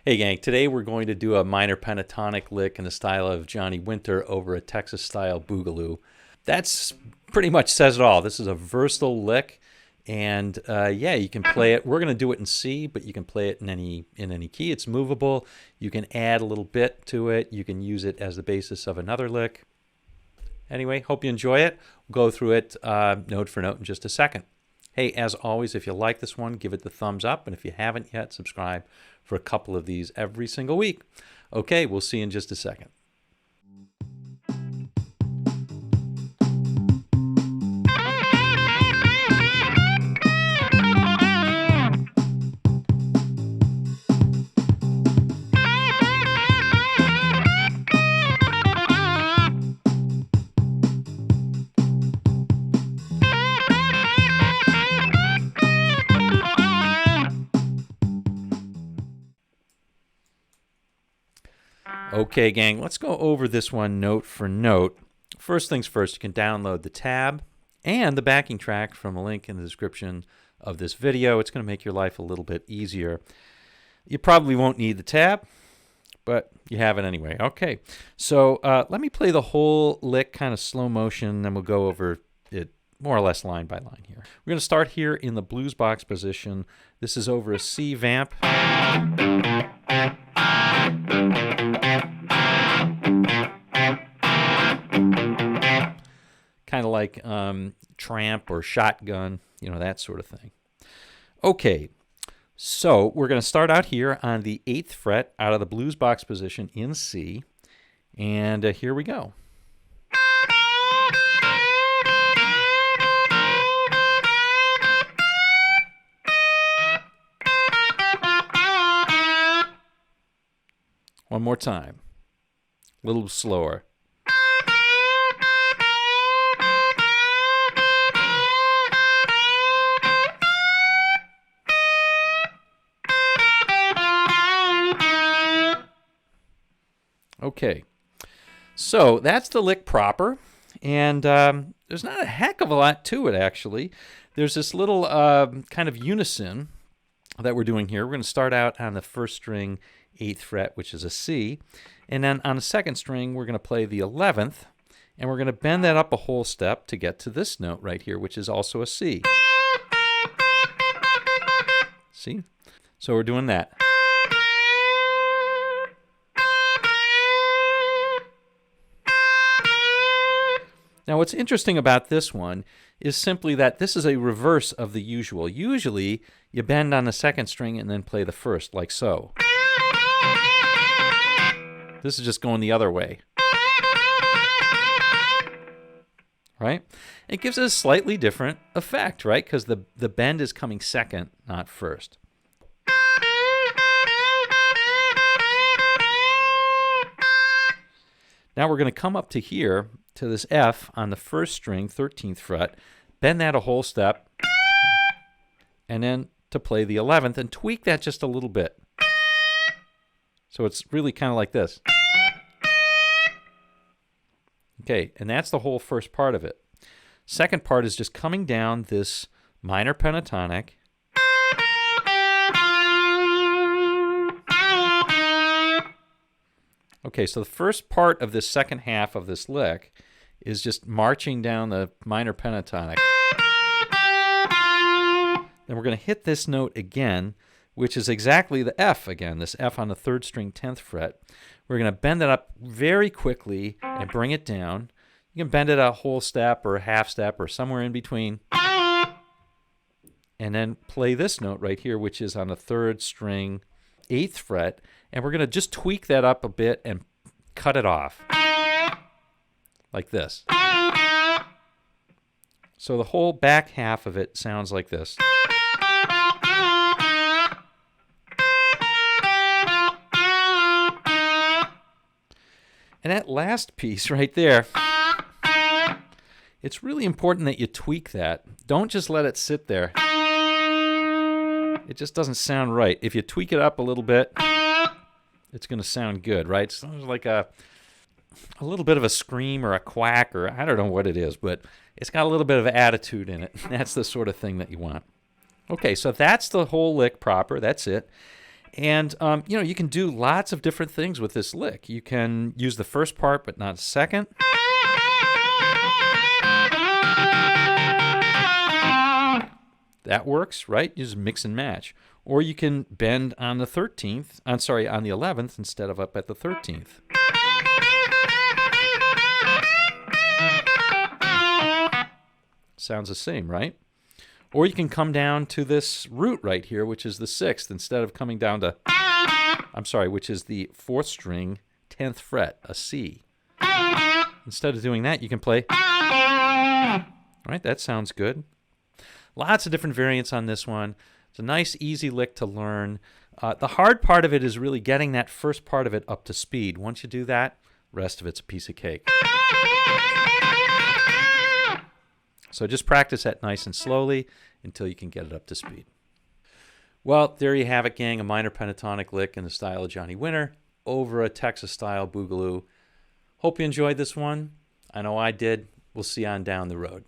Hey gang, today we're going to do a minor pentatonic lick in the style of Johnny Winter over a Texas-style boogaloo. That's pretty much says it all. This is a versatile lick, and yeah, you can play it. We're going to do it in C, but you can play it in any key. It's movable. You can add a little bit to it. You can use it as the basis of another lick. Anyway, hope you enjoy it. We'll go through it note for note in just a second. Hey, as always, if you like this one, give it the thumbs up, and if you haven't yet, subscribe for a couple of these every single week. Okay, we'll see you in just a second. Okay, gang, let's go over this one note for note. First things first, you can download the tab and the backing track from a link in the description of this video. It's going to make your life a little bit easier. You probably won't need the tab, but you have it anyway. Okay, so let me play the whole lick kind of slow motion, then we'll go over it more or less line by line here. We're going to start here in the blues box position. This is over a C vamp. Kind of like tramp or shotgun, you know, that sort of thing. Okay, so we're going to start out here on the 8th fret out of the blues box position in C, and here we go. One more time, a little slower. Okay, so that's the lick proper, and there's not a heck of a lot to it, actually. There's this little kind of unison that we're doing here. We're going to start out on the 1st string, 8th fret, which is a C, and then on the 2nd string, we're going to play the 11th, and we're going to bend that up a whole step to get to this note right here, which is also a C. See? So we're doing that. Now, what's interesting about this one is simply that this is a reverse of the usual. Usually, you bend on the 2nd string and then play the 1st, like so. This is just going the other way. Right? It gives it a slightly different effect, right? Because the bend is coming 2nd, not 1st. Now we're going to come up to here, to this F on the 1st string, 13th fret, bend that a whole step, and then to play the 11th, and tweak that just a little bit. So it's really kind of like this. Okay, and that's the whole first part of it. Second part is just coming down this minor pentatonic, okay, so the first part of this second half of this lick is just marching down the minor pentatonic. Then we're going to hit this note again, which is exactly the F again, this F on the 3rd string, 10th fret. We're going to bend it up very quickly and bring it down. You can bend it a whole step or a half step or somewhere in between. And then play this note right here, which is on the 3rd string, 8th fret. And we're going to just tweak that up a bit and cut it off. Like this. So the whole back half of it sounds like this. And that last piece right there, it's really important that you tweak that. Don't just let it sit there. It just doesn't sound right. If you tweak it up a little bit, it's going to sound good, right? It sounds like a little bit of a scream or a quack, or I don't know what it is, but it's got a little bit of attitude in it. That's the sort of thing that you want. Okay, so that's the whole lick proper. That's it. And, you can do lots of different things with this lick. You can use the first part, but not the second. That works, right? You just mix and match. Or you can bend on the 11th instead of up at the 13th. Sounds the same, right? Or you can come down to this root right here, which is the 6th, instead of coming down to, which is the 4th string, 10th fret, a C. Instead of doing that, you can play, all right, that sounds good. Lots of different variants on this one. It's a nice, easy lick to learn. The hard part of it is really getting that first part of it up to speed. Once you do that, the rest of it's a piece of cake. So just practice that nice and slowly until you can get it up to speed. Well, there you have it, gang. A minor pentatonic lick in the style of Johnny Winter over a Texas-style boogaloo. Hope you enjoyed this one. I know I did. We'll see you on down the road.